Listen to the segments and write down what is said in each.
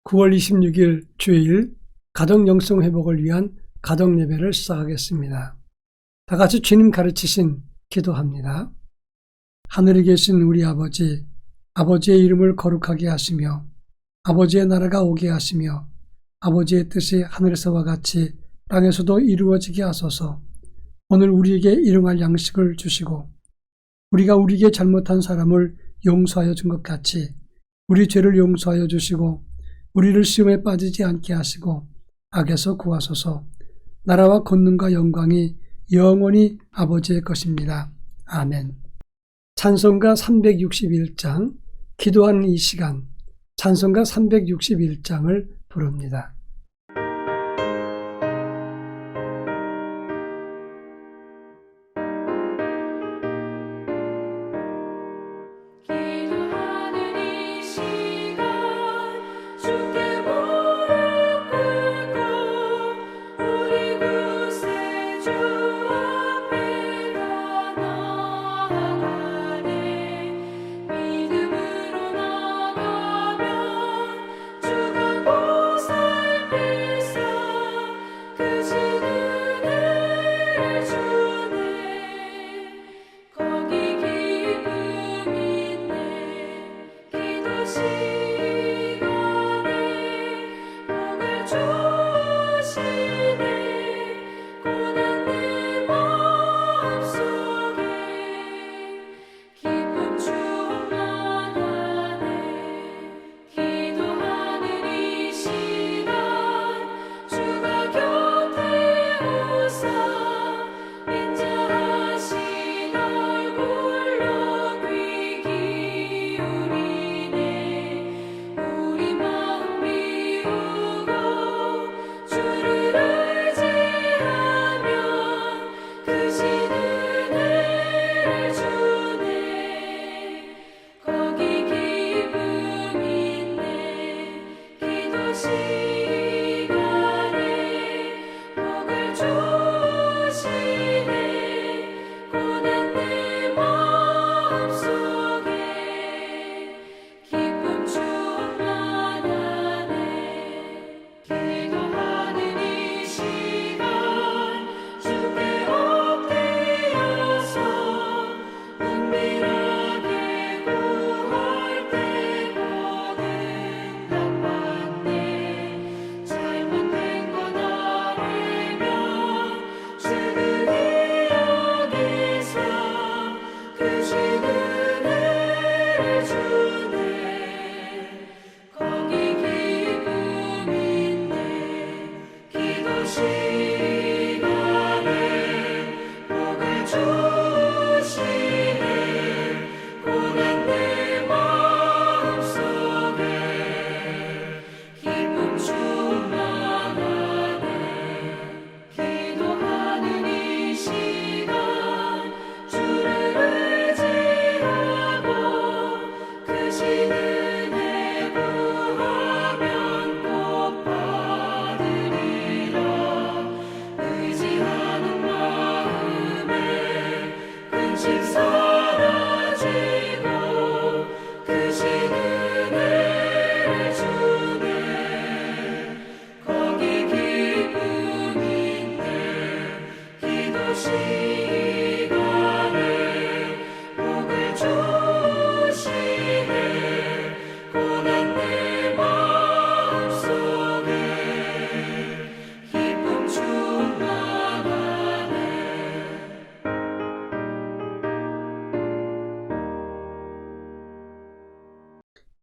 9월 26일 주일 가정 영성 회복을 위한 가정 예배를 시작하겠습니다. 다 같이 주님 가르치신 기도합니다. 하늘에 계신 우리 아버지, 아버지의 이름을 거룩하게 하시며 아버지의 나라가 오게 하시며 아버지의 뜻이 하늘에서와 같이 땅에서도 이루어지게 하소서. 오늘 우리에게 일용할 양식을 주시고 우리가 우리에게 잘못한 사람을 용서하여 준 것 같이 우리 죄를 용서하여 주시고 우리를 시험에 빠지지 않게 하시고 악에서 구하소서. 나라와 권능과 영광이 영원히 아버지의 것입니다. 아멘. 찬송가 361장, 기도하는 이 시간, 찬송가 361장을 부릅니다.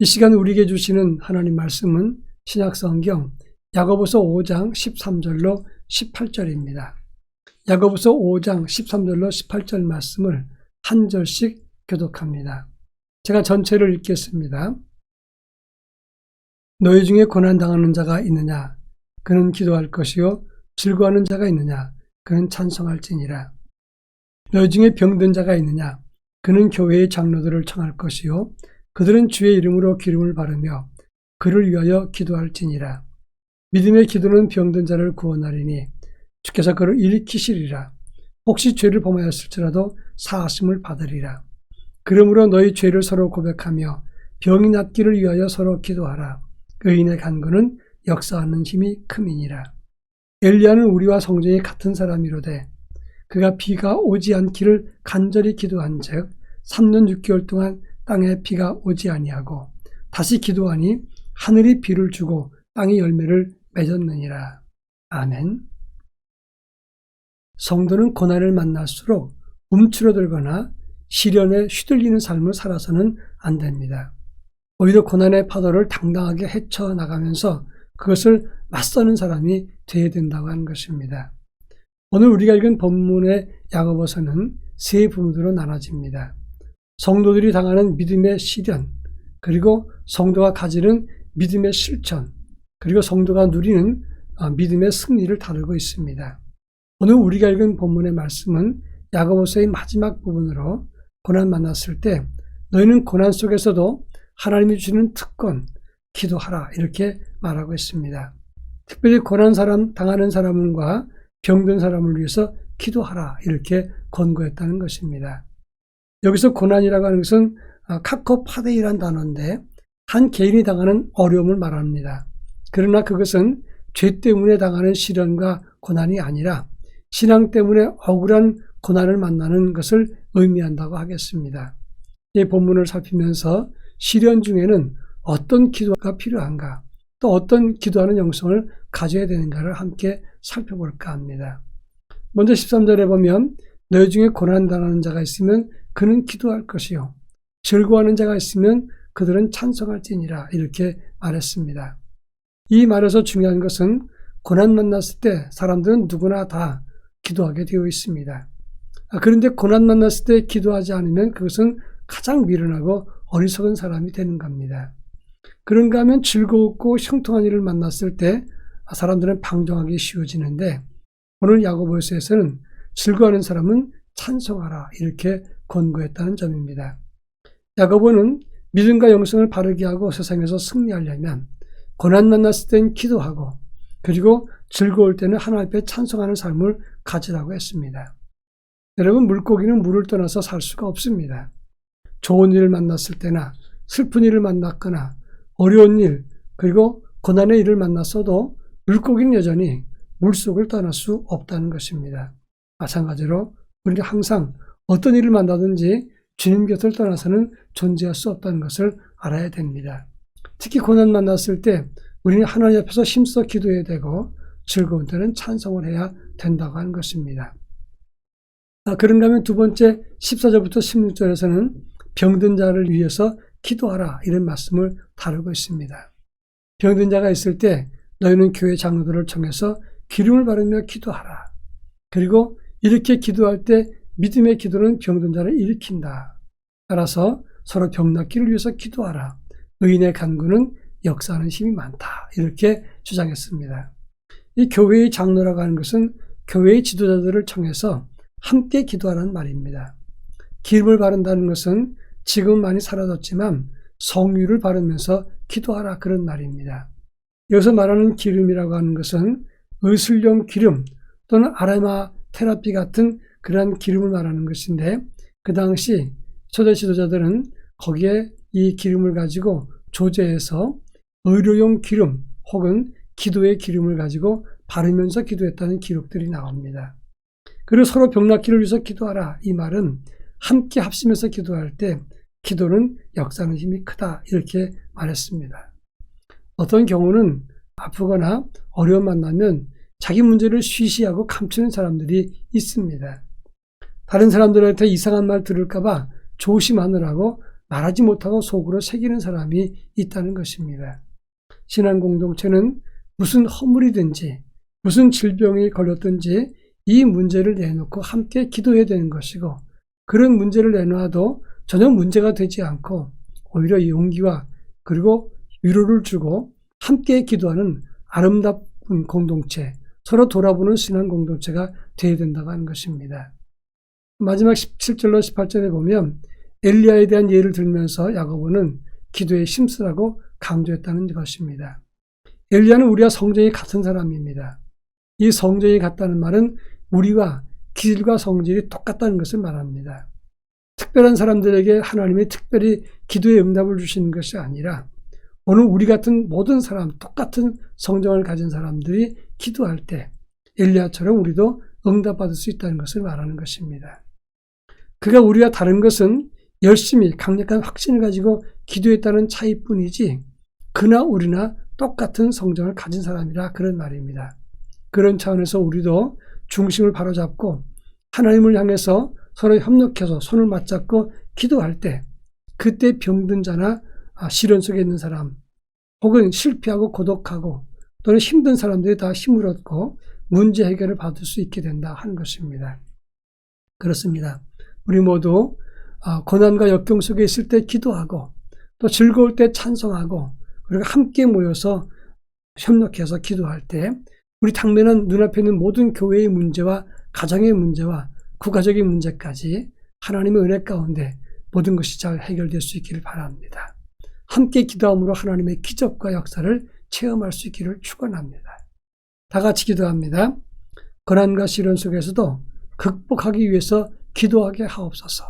이 시간 우리에게 주시는 하나님 말씀은 신약성경 야고보서 5장 13절로 18절입니다. 야고보서 5장 13절로 18절 말씀을 한 절씩 교독합니다. 제가 전체를 읽겠습니다. 너희 중에 고난당하는 자가 있느냐? 그는 기도할 것이요. 즐거워하는 자가 있느냐? 그는 찬송할지니라. 너희 중에 병든 자가 있느냐? 그는 교회의 장로들을 청할 것이요. 그들은 주의 이름으로 기름을 바르며 그를 위하여 기도할지니라. 믿음의 기도는 병든 자를 구원하리니 주께서 그를 일으키시리라. 혹시 죄를 범하였을지라도 사하심을 받으리라. 그러므로 너희 죄를 서로 고백하며 병이 낫기를 위하여 서로 기도하라. 의인의 간구는 역사하는 힘이 큼이니라. 엘리야는 우리와 성정이 같은 사람이로되 그가 비가 오지 않기를 간절히 기도한즉 3년 6개월 동안 땅에 비가 오지 아니하고 다시 기도하니 하늘이 비를 주고 땅이 열매를 맺었느니라. 아멘. 성도는 고난을 만날수록 움츠러들거나 시련에 휘둘리는 삶을 살아서는 안 됩니다. 오히려 고난의 파도를 당당하게 헤쳐나가면서 그것을 맞서는 사람이 되어야 된다고 하는 것입니다. 오늘 우리가 읽은 본문의 야고보서는 세 부분으로 나눠집니다. 성도들이 당하는 믿음의 시련, 그리고 성도가 가지는 믿음의 실천, 그리고 성도가 누리는 믿음의 승리를 다루고 있습니다. 오늘 우리가 읽은 본문의 말씀은 야고보서의 마지막 부분으로 고난 만났을 때 너희는 고난 속에서도 하나님이 주시는 특권, 기도하라 이렇게 말하고 있습니다. 특별히 고난 당하는 사람과 병든 사람을 위해서 기도하라 이렇게 권고했다는 것입니다. 여기서 고난이라고 하는 것은 카코파데이라는 단어인데 한 개인이 당하는 어려움을 말합니다. 그러나 그것은 죄 때문에 당하는 시련과 고난이 아니라 신앙 때문에 억울한 고난을 만나는 것을 의미한다고 하겠습니다. 이 본문을 살피면서 시련 중에는 어떤 기도가 필요한가, 또 어떤 기도하는 영성을 가져야 되는가를 함께 살펴볼까 합니다. 먼저 13절에 보면 너희 중에 고난당하는 자가 있으면 그는 기도할 것이요 즐거워하는 자가 있으면 그들은 찬송할지니라 이렇게 말했습니다. 이 말에서 중요한 것은 고난 만났을 때 사람들은 누구나 다 기도하게 되어 있습니다. 그런데 고난 만났을 때 기도하지 않으면 그것은 가장 미련하고 어리석은 사람이 되는 겁니다. 그런가 하면 즐겁고 형통한 일을 만났을 때 사람들은 방종하기 쉬워지는데 오늘 야고보서에서는 즐거워하는 사람은 찬송하라 이렇게 권고했다는 점입니다. 야고보는 믿음과 영성을 바르게 하고 세상에서 승리하려면 고난 만났을 땐 기도하고 그리고 즐거울 때는 하나님 앞에 찬송하는 삶을 가지라고 했습니다. 여러분, 물고기는 물을 떠나서 살 수가 없습니다. 좋은 일을 만났을 때나 슬픈 일을 만났거나 어려운 일 그리고 고난의 일을 만났어도 물고기는 여전히 물속을 떠날 수 없다는 것입니다. 마찬가지로 우리가 항상 어떤 일을 만나든지 주님 곁을 떠나서는 존재할 수 없다는 것을 알아야 됩니다. 특히 고난 만났을 때 우리는 하나님 앞에서 힘써 기도해야 되고 즐거운 때는 찬송을 해야 된다고 하는 것입니다. 그런가 하면 두 번째 14절부터 16절에서는 병든 자를 위해서 기도하라 이런 말씀을 다루고 있습니다. 병든 자가 있을 때 너희는 교회 장로들을 청해서 기름을 바르며 기도하라. 그리고 이렇게 기도할 때 믿음의 기도는 병든 자를 일으킨다. 따라서 서로 병 낫기를 위해서 기도하라. 의인의 간구는 역사하는 힘이 많다. 이렇게 주장했습니다. 이 교회의 장로라고 하는 것은 교회의 지도자들을 청해서 함께 기도하라는 말입니다. 기름을 바른다는 것은 지금 많이 사라졌지만 성유를 바르면서 기도하라 그런 말입니다. 여기서 말하는 기름이라고 하는 것은 의술용 기름 또는 아로마 테라피 같은 그러한 기름을 말하는 것인데 그 당시 초대 지도자들은 거기에 이 기름을 가지고 조제해서 의료용 기름 혹은 기도의 기름을 가지고 바르면서 기도했다는 기록들이 나옵니다. 그리고 서로 병 낫기를 위해서 기도하라. 이 말은 함께 합심해서 기도할 때 기도는 역사하는 힘이 크다 이렇게 말했습니다. 어떤 경우는 아프거나 어려움 만나면 자기 문제를 쉬쉬하고 감추는 사람들이 있습니다. 다른 사람들한테 이상한 말 들을까 봐 조심하느라고 말하지 못하고 속으로 새기는 사람이 있다는 것입니다. 신앙 공동체는 무슨 허물이든지 무슨 질병이 걸렸든지 이 문제를 내놓고 함께 기도해야 되는 것이고 그런 문제를 내놔도 전혀 문제가 되지 않고 오히려 용기와 그리고 위로를 주고 함께 기도하는 아름다운 공동체, 서로 돌아보는 신앙 공동체가 되어야 된다고 하는 것입니다. 마지막 17절로 18절에 보면 엘리야에 대한 예를 들면서 야고보는 기도에 힘쓰라고 강조했다는 것입니다. 엘리야는 우리와 성정이 같은 사람입니다. 이 성정이 같다는 말은 우리와 기질과 성질이 똑같다는 것을 말합니다. 특별한 사람들에게 하나님이 특별히 기도의 응답을 주시는 것이 아니라 오늘 우리 같은 모든 사람, 똑같은 성정을 가진 사람들이 기도할 때 엘리야처럼 우리도 응답받을 수 있다는 것을 말하는 것입니다. 그가 우리와 다른 것은 열심히 강력한 확신을 가지고 기도했다는 차이뿐이지 그나 우리나 똑같은 성정을 가진 사람이라 그런 말입니다. 그런 차원에서 우리도 중심을 바로잡고 하나님을 향해서 서로 협력해서 손을 맞잡고 기도할 때 그때 병든 자나 시련 속에 있는 사람 혹은 실패하고 고독하고 또는 힘든 사람들이 다 힘을 얻고 문제 해결을 받을 수 있게 된다 하는 것입니다. 그렇습니다. 우리 모두 고난과 역경 속에 있을 때 기도하고 또 즐거울 때 찬송하고 그리고 함께 모여서 협력해서 기도할 때 우리 당면한 눈앞에 있는 모든 교회의 문제와 가정의 문제와 국가적인 문제까지 하나님의 은혜 가운데 모든 것이 잘 해결될 수 있기를 바랍니다. 함께 기도함으로 하나님의 기적과 역사를 체험할 수 있기를 축원합니다. 다 같이 기도합니다. 고난과 시련 속에서도 극복하기 위해서 기도하게 하옵소서.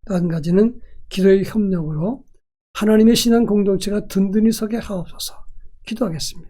또 한 가지는 기도의 협력으로 하나님의 신앙 공동체가 든든히 서게 하옵소서. 기도하겠습니다.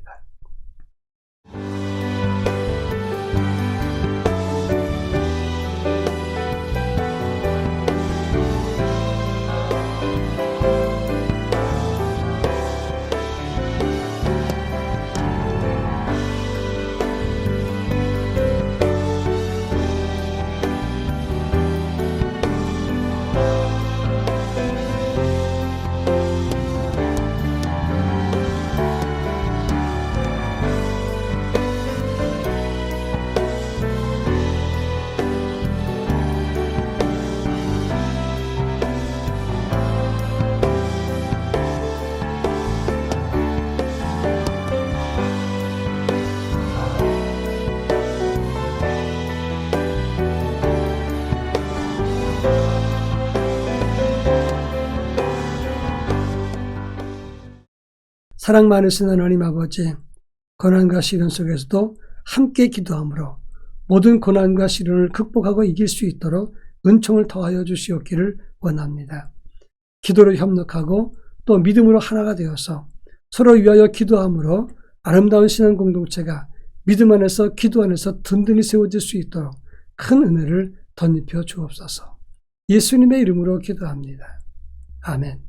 사랑 많으신 하나님 아버지, 고난과 시련 속에서도 함께 기도함으로 모든 고난과 시련을 극복하고 이길 수 있도록 은총을 더하여 주시옵기를 원합니다. 기도로 협력하고 또 믿음으로 하나가 되어서 서로 위하여 기도함으로 아름다운 신앙 공동체가 믿음 안에서 기도 안에서 든든히 세워질 수 있도록 큰 은혜를 덧입혀 주옵소서. 예수님의 이름으로 기도합니다. 아멘.